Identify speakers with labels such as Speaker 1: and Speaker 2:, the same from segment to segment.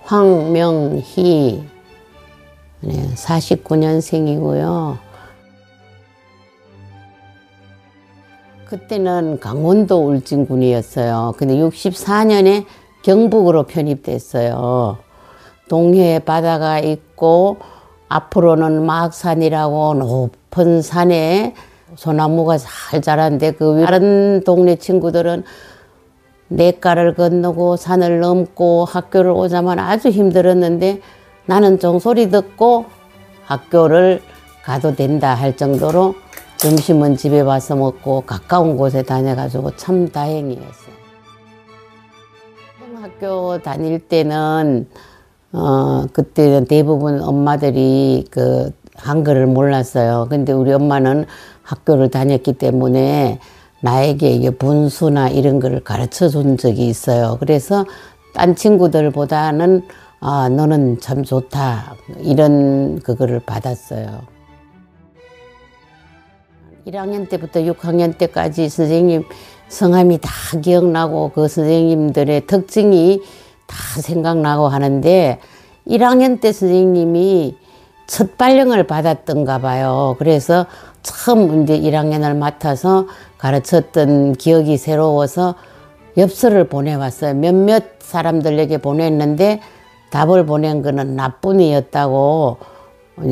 Speaker 1: 황명희, 네, 49년생이고요. 그때는 강원도 울진군이었어요. 근데 64년에 경북으로 편입됐어요. 동해에 바다가 있고 앞으로는 막산이라고 높은 산에 소나무가 잘 자란데 그 다른 동네 친구들은 냇가를 건너고 산을 넘고 학교를 오자마자 아주 힘들었는데 나는 종소리 듣고 학교를 가도 된다 할 정도로 점심은 집에 와서 먹고 가까운 곳에 다녀가지고 참 다행이었어요. 학교 다닐 때는 그때는 대부분 엄마들이 그 한글을 몰랐어요. 근데 우리 엄마는 학교를 다녔기 때문에 나에게 이게 분수나 이런 거를 가르쳐 준 적이 있어요. 그래서 딴 친구들보다는 너는 참 좋다 이런 그거를 받았어요. 1학년 때부터 6학년 때까지 선생님 성함이 다 기억나고 그 선생님들의 특징이 다 생각나고 하는데 1학년 때 선생님이 첫 발령을 받았던가 봐요. 그래서 처음 이제 1학년을 맡아서 가르쳤던 기억이 새로워서 엽서를 보내왔어요. 몇몇 사람들에게 보냈는데 답을 보낸 거는 나뿐이었다고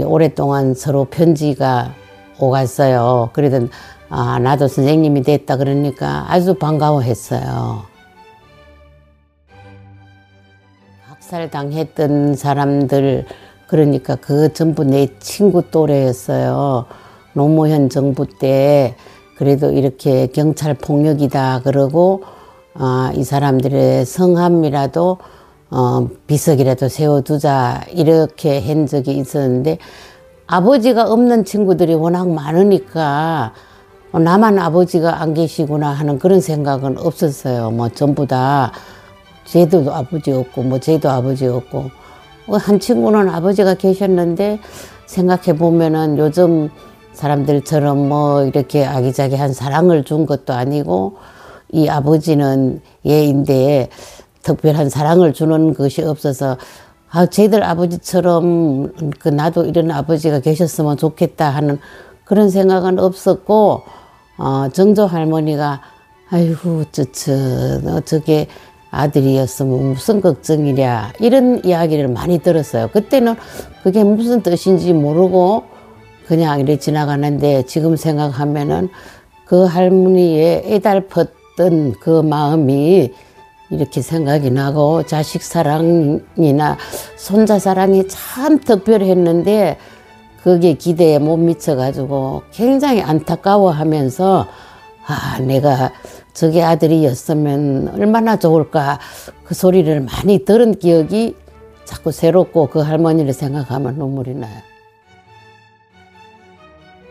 Speaker 1: 오랫동안 서로 편지가 오갔어요. 그러던 나도 선생님이 됐다 그러니까 아주 반가워했어요. 학살당했던 사람들 그러니까 그 전부 내 친구 또래였어요. 노무현 정부 때 그래도 이렇게 경찰 폭력이다 그러고 이 사람들의 성함이라도 비석이라도 세워두자 이렇게 한 적이 있었는데 아버지가 없는 친구들이 워낙 많으니까 나만 아버지가 안 계시구나 하는 그런 생각은 없었어요. 뭐 전부 다 쟤도 아버지 없고 뭐 쟤도 아버지 없고 한 친구는 아버지가 계셨는데 생각해 보면은 요즘 사람들처럼 뭐 이렇게 아기자기한 사랑을 준 것도 아니고 이 아버지는 얘인데 특별한 사랑을 주는 것이 없어서 쟤들 아버지처럼 나도 이런 아버지가 계셨으면 좋겠다 하는 그런 생각은 없었고 정조 할머니가 아이고 너 저게 아들이었으면 무슨 걱정이랴 이런 이야기를 많이 들었어요. 그때는 그게 무슨 뜻인지 모르고 그냥 이렇게 지나가는데 지금 생각하면은 그 할머니의 애달팠던 그 마음이 이렇게 생각이 나고 자식 사랑이나 손자 사랑이 참 특별했는데 그게 기대에 못 미쳐가지고 굉장히 안타까워하면서 내가 저게 아들이었으면 얼마나 좋을까 그 소리를 많이 들은 기억이 자꾸 새롭고 그 할머니를 생각하면 눈물이 나요.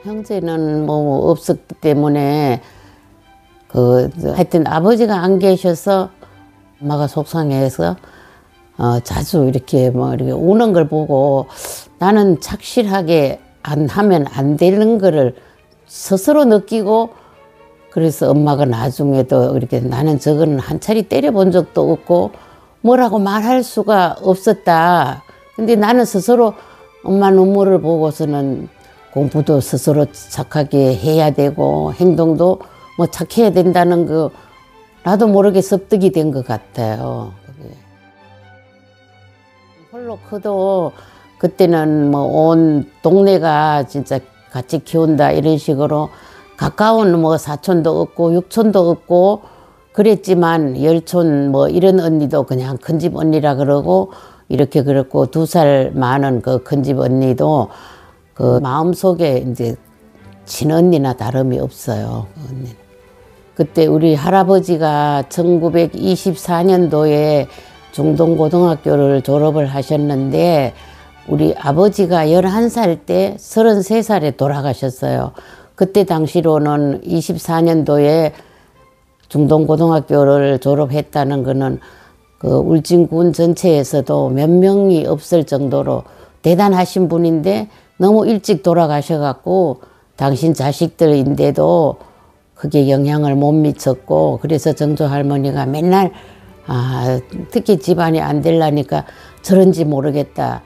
Speaker 1: 형제는 뭐 없었기 때문에 하여튼 아버지가 안 계셔서 엄마가 속상해서 자주 이렇게 이렇게 우는 걸 보고 나는 착실하게 안 하면 안 되는 거를 스스로 느끼고 그래서 엄마가 나중에도 이렇게 나는 저거는 한 차례 때려본 적도 없고 뭐라고 말할 수가 없었다. 근데 나는 스스로 엄마 눈물을 보고서는 공부도 스스로 착하게 해야 되고 행동도 뭐 착해야 된다는 거 나도 모르게 습득이 된 것 같아요. 홀로 커도 그때는 뭐 온 동네가 진짜 같이 키운다 이런 식으로 가까운 뭐 사촌도 없고 육촌도 없고 그랬지만 열촌 뭐 이런 언니도 그냥 큰 집 언니라 그러고 이렇게 그랬고 2살 많은 그 큰 집 언니도 그 마음속에 이제 친언니나 다름이 없어요. 그 언니는. 그때 우리 할아버지가 1924년도에 중동고등학교를 졸업을 하셨는데 우리 아버지가 11살 때 33살에 돌아가셨어요. 그때 당시로는 24년도에 중동고등학교를 졸업했다는 거는 그 울진군 전체에서도 몇 명이 없을 정도로 대단하신 분인데 너무 일찍 돌아가셔갖고 당신 자식들인데도 그게 영향을 못 미쳤고 그래서 정조 할머니가 맨날 특히 집안이 안 되려니까 저런지 모르겠다.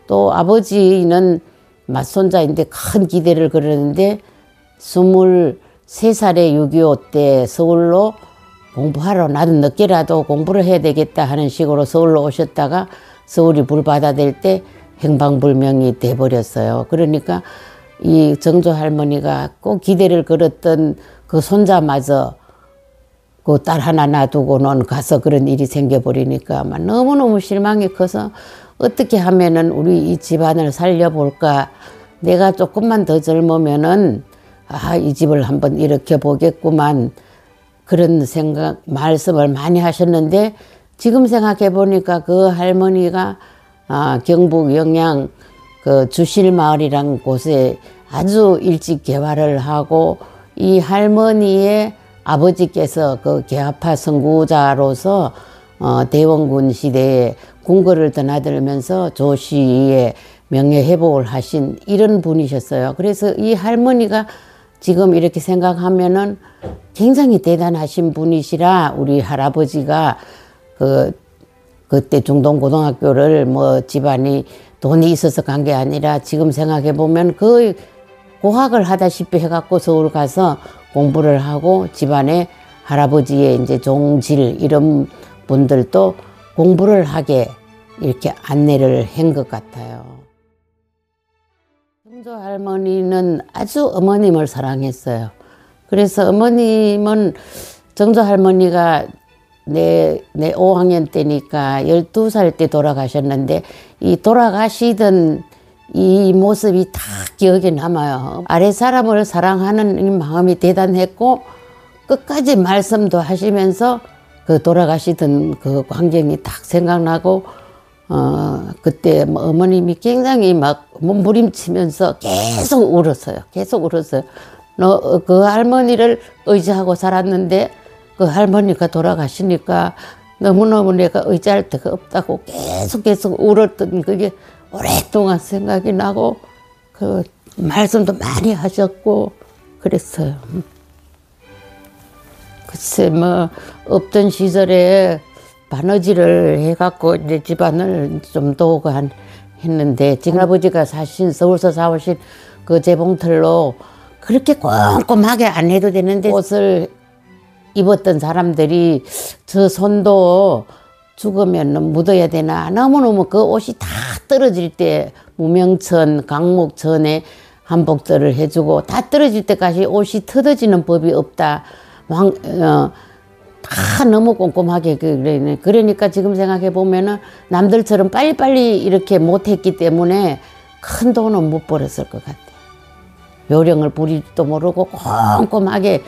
Speaker 1: 또 아버지는 맞손자인데 큰 기대를 걸었는데 23살에 6.25 때 서울로 공부하러 나도 늦게라도 공부를 해야 되겠다 하는 식으로 서울로 오셨다가 서울이 불바다 될 때 행방불명이 돼버렸어요. 그러니까 이 정조 할머니가 꼭 기대를 걸었던 그 손자마저 그 딸 하나 놔두고는 가서 그런 일이 생겨버리니까 아마 너무너무 실망이 커서 어떻게 하면은 우리 이 집안을 살려볼까. 내가 조금만 더 젊으면은 이 집을 한번 일으켜 보겠구만. 그런 생각, 말씀을 많이 하셨는데 지금 생각해 보니까 그 할머니가 경북 영양 그 주실마을이란 곳에 아주 일찍 개화를 하고 이 할머니의 아버지께서 그 개화파 선구자로서 대원군 시대에 궁궐을 드나들면서 조씨의 명예회복을 하신 이런 분이셨어요. 그래서 이 할머니가 지금 이렇게 생각하면은 굉장히 대단하신 분이시라 우리 할아버지가 그때 중동고등학교를 뭐 집안이 돈이 있어서 간 게 아니라 지금 생각해 보면 거의 고학을 하다시피 해갖고 서울 가서 공부를 하고 집안에 할아버지의 이제 종질 이런 분들도 공부를 하게 이렇게 안내를 한 것 같아요. 정조 할머니는 아주 어머님을 사랑했어요. 그래서 어머님은 정조 할머니가 내 5학년 때니까 12살 때 돌아가셨는데 이 돌아가시던 이 모습이 다 기억에 남아요. 아래 사람을 사랑하는 이 마음이 대단했고 끝까지 말씀도 하시면서 그 돌아가시던 그 광경이 딱 생각나고 그때 어머님이 굉장히 막 몸부림치면서 계속 울었어요. 계속 울었어요. 너 그 할머니를 의지하고 살았는데 그 할머니가 돌아가시니까 너무너무 내가 의지할 데가 없다고 계속 울었던 그게 오랫동안 생각이 나고 그 말씀도 많이 하셨고 그랬어요. 글쎄 뭐 없던 시절에 바느질을 해갖고 이제 집안을 좀 도우고 했는데 지금 아버지가 사신 서울서 사오신 그 재봉틀로 그렇게 꼼꼼하게 안 해도 되는데 옷을 입었던 사람들이 저 손도 죽으면 묻어야 되나 너무너무 그 옷이 다 떨어질 때 무명천, 강목천에 한복들을 해주고 다 떨어질 때까지 옷이 터져지는 법이 없다. 다 너무 꼼꼼하게 그러네. 그러니까 지금 생각해 보면은 남들처럼 빨리빨리 이렇게 못했기 때문에 큰 돈은 못 벌었을 것 같아요. 요령을 부릴지도 모르고 꼼꼼하게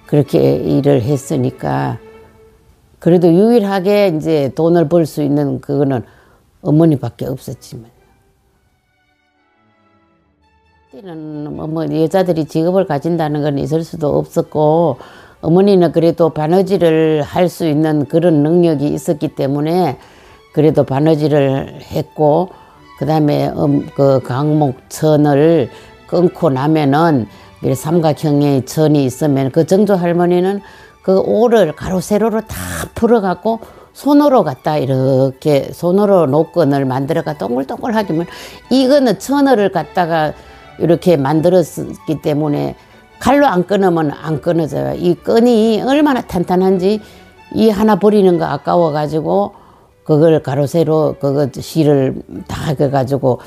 Speaker 1: 그렇게 일을 했으니까 그래도 유일하게 이제 돈을 벌 수 있는 그거는 어머니밖에 없었지만 그때는 뭐 여자들이 직업을 가진다는 건 있을 수도 없었고 어머니는 그래도 바느질을 할 수 있는 그런 능력이 있었기 때문에 그래도 바느질을 했고 그다음에 그 강목천을 끊고 나면은 삼각형의 천이 있으면 그 정조 할머니는 그 오를 가로 세로로 다 풀어갖고 손으로 갖다 이렇게 손으로 노끈을 만들어가 동글동글하게 하면 이거는 천을 갖다가 이렇게 만들었기 때문에 칼로 안 끊으면 안 끊어져요. 이 끈이 얼마나 탄탄한지 이 하나 버리는 거 아까워 가지고 그걸 가로 세로 그거 실을 다 해가지고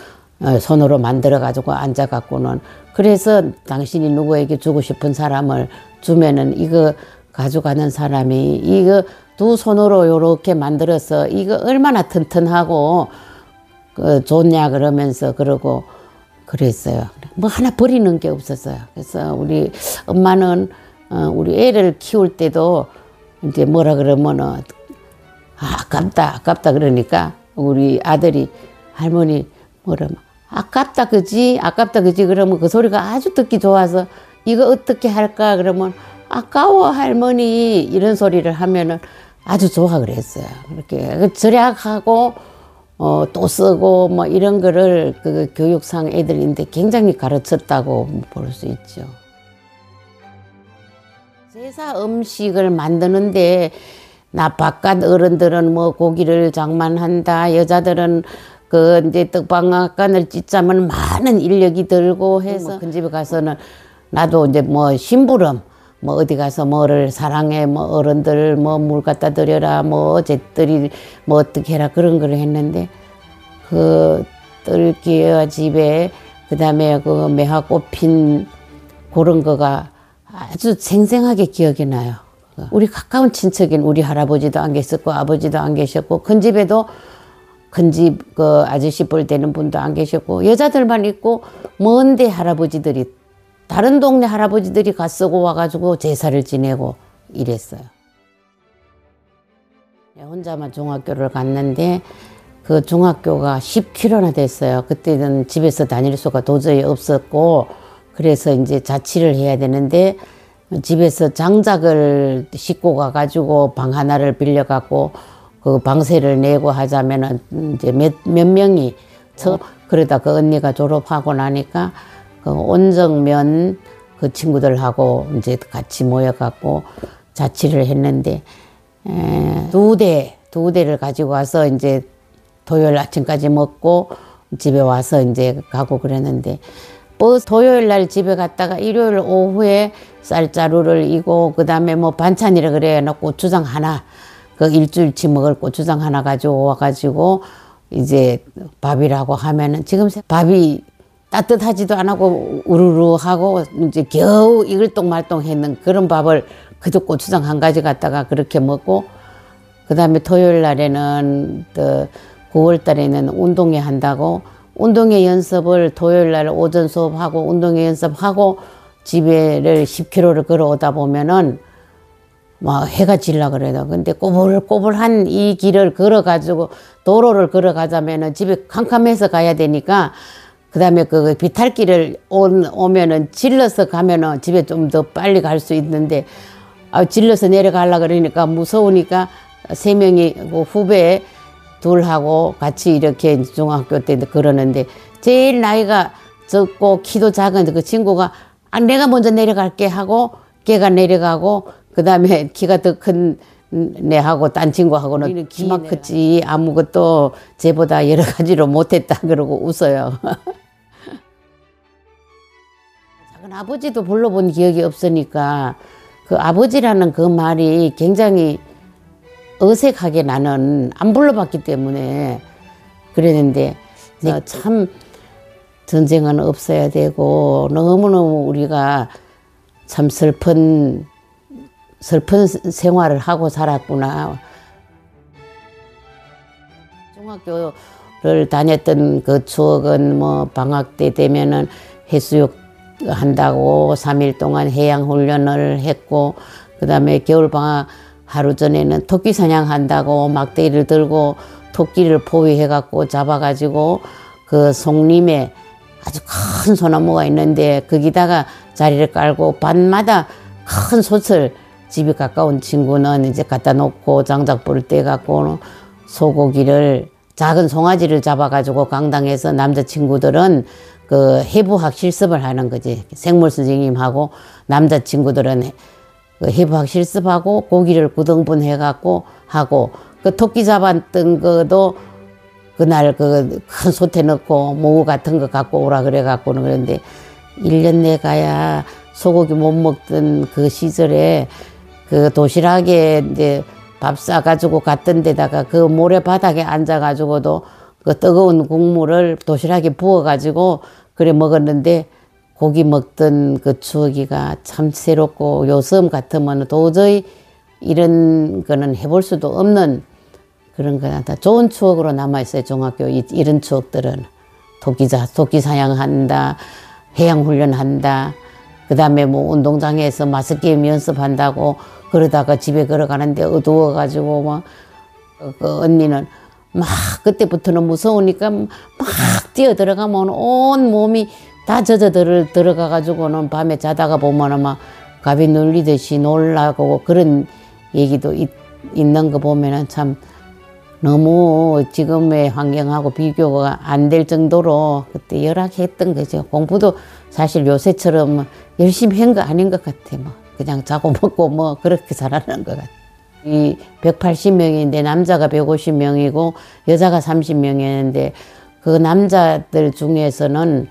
Speaker 1: 손으로 만들어 가지고 앉아 갖고는 그래서 당신이 누구에게 주고 싶은 사람을 주면은 이거 가져가는 사람이 이거 두 손으로 요렇게 만들어서 이거 얼마나 튼튼하고 좋냐 그러면서 그러고 그랬어요. 뭐 하나 버리는 게 없었어요. 그래서 우리 엄마는 우리 애를 키울 때도 이제 뭐라 그러면은 아깝다 그러니까 우리 아들이 할머니 뭐라면 아깝다 그지 그러면 그 소리가 아주 듣기 좋아서 이거 어떻게 할까 그러면 아까워 할머니 이런 소리를 하면은 아주 좋아 그랬어요. 이렇게 절약하고 또 쓰고 뭐 이런 거를 그 교육상 애들인데 굉장히 가르쳤다고 볼 수 있죠. 제사 음식을 만드는데 나 바깥 어른들은 뭐 고기를 장만한다. 여자들은 그 이제 떡방앗간을 찢자면 많은 인력이 들고 해서 큰 집에 가서는 나도 이제 뭐 심부름 뭐 어디 가서 뭐를 사랑해 뭐 어른들 뭐 물 갖다 드려라 뭐 어제들이 뭐 어떻게 해라 그런 걸 했는데 그 뜰기와 집에 그다음에 그 매화 꽃핀 그런 거가 아주 생생하게 기억이 나요. 우리 가까운 친척인 우리 할아버지도 안 계셨고 아버지도 안 계셨고 큰 집에도 큰 집 그 아저씨 볼 때는 분도 안 계셨고 여자들만 있고 먼데 할아버지들이 다른 동네 할아버지들이 가쓰고 와가지고 제사를 지내고 이랬어요. 혼자만 중학교를 갔는데 그 중학교가 10km나 됐어요. 그때는 집에서 다닐 수가 도저히 없었고 그래서 이제 자취를 해야 되는데 집에서 장작을 싣고 가가지고 방 하나를 빌려갖고 그 방세를 내고 하자면은 이제 몇 명이 그러다 그 언니가 졸업하고 나니까 그 온정면 그 친구들하고 이제 같이 모여갖고 자취를 했는데 두 대를 가지고 와서 이제 토요일 아침까지 먹고 집에 와서 이제 가고 그랬는데 토요일 날 집에 갔다가 일요일 오후에 쌀자루를 이고 그다음에 뭐 반찬이라 그래야 고추장 하나 그 일주일치 먹을 고추장 하나 가지고 와가지고 이제 밥이라고 하면은 지금 밥이 따뜻하지도 안 하고 우르르 하고 이제 겨우 이글똥말똥 했는 그런 밥을 그저 고추장 한 가지 갖다가 그렇게 먹고 그다음에 토요일 날에는 또 9월 달에는 운동회 한다고 운동회 연습을 토요일 날 오전 수업하고 운동회 연습하고 집에를 10km를 걸어오다 보면은 막 해가 질라 그래요. 근데 꼬불꼬불한 이 길을 걸어가지고 도로를 걸어가자면은 집에 캄캄해서 가야 되니까 그다음에 그 비탈길을 오면은 질러서 가면은 집에 좀 더 빨리 갈 수 있는데 질러서 내려가려 그러니까 무서우니까 3명이 그 후배 둘하고 같이 이렇게 중학교 때 그러는데 제일 나이가 적고 키도 작은 그 친구가 내가 먼저 내려갈게 하고 걔가 내려가고 그 다음에 키가 더 큰 내하고 딴 친구하고는 키만 컸지 아무것도 쟤보다 여러 가지로 못했다 그러고 웃어요. 작은 아버지도 불러본 기억이 없으니까 그 아버지라는 그 말이 굉장히 어색하게 나는 안 불러봤기 때문에 그랬는데 참 전쟁은 없어야 되고 너무너무 우리가 참 슬픈 생활을 하고 살았구나. 중학교를 다녔던 그 추억은 뭐 방학 때 되면은 해수욕 한다고 3일 동안 해양 훈련을 했고 그다음에 겨울방학 하루 전에는 토끼 사냥한다고 막대기를 들고 토끼를 포위해갖고 잡아가지고 그 송림에 아주 큰 소나무가 있는데 거기다가 자리를 깔고 밤마다 큰 솥을 집이 가까운 친구는 이제 갖다 놓고 장작불을 떼갖고 소고기를 작은 송아지를 잡아가지고 강당에서 남자친구들은 그 해부학 실습을 하는 거지. 생물 선생님하고 남자친구들은 그 해부학 실습하고 고기를 구등분 해갖고 하고 그 토끼 잡았던 것도 그날 그 큰 솥에 넣고 모구 같은 거 갖고 오라 그래갖고는 그런데 1년 내가야 소고기 못 먹던 그 시절에 그 도시락에 이제 밥 싸가지고 갔던 데다가 그 모래바닥에 앉아가지고도 그 뜨거운 국물을 도시락에 부어가지고 그래 먹었는데 고기 먹던 그 추억이가 참 새롭고 요즘 같으면 도저히 이런 거는 해볼 수도 없는 그런 거나 다 좋은 추억으로 남아있어요. 중학교 이런 추억들은 토끼 사냥한다, 해양훈련한다, 그 다음에 뭐 운동장에서 마스게임 연습한다고 그러다가 집에 걸어가는데 어두워가지고 막 그 언니는 막 그때부터는 무서우니까 막 뛰어 들어가면 온 몸이 다 젖어 들어가가지고는 밤에 자다가 보면은 막 갑이 눌리듯이 놀라고 그런 얘기도 있는 거 보면은 참 너무 지금의 환경하고 비교가 안 될 정도로 그때 열악했던 거죠. 공부도 사실 요새처럼 열심히 한 거 아닌 것 같아. 뭐 그냥 자고 먹고 뭐 그렇게 살아가는 것 같아. 이 180명인데 남자가 150명이고 여자가 30명이었는데 그 남자들 중에서는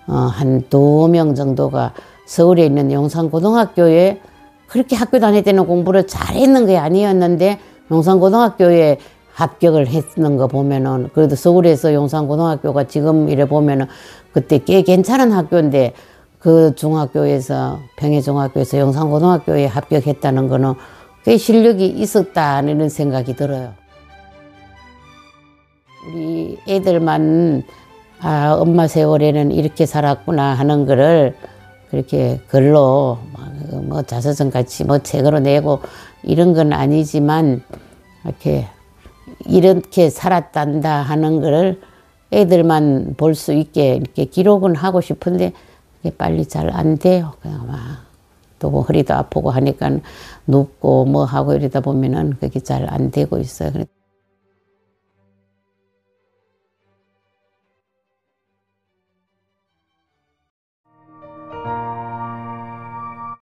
Speaker 1: 한 2명 정도가 서울에 있는 용산고등학교에 그렇게 학교 다닐 때는 공부를 잘했는 게 아니었는데 용산고등학교에 합격을 했는 거 보면은 그래도 서울에서 용산고등학교가 지금 이래 보면은 그때 꽤 괜찮은 학교인데 그 중학교에서 평해중학교에서 용산고등학교에 합격했다는 거는 꽤 실력이 있었다는 생각이 들어요. 우리 애들만 엄마 세월에는 이렇게 살았구나 하는 거를 그렇게 글로 뭐 자서전 같이 뭐 책으로 내고 이런 건 아니지만 이렇게 살았단다 하는 거를 애들만 볼 수 있게 이렇게 기록은 하고 싶은데 그게 빨리 잘 안 돼요. 그냥 막 또 뭐 허리도 아프고 하니까 눕고 뭐 하고 이러다 보면은 그게 잘 안 되고 있어요.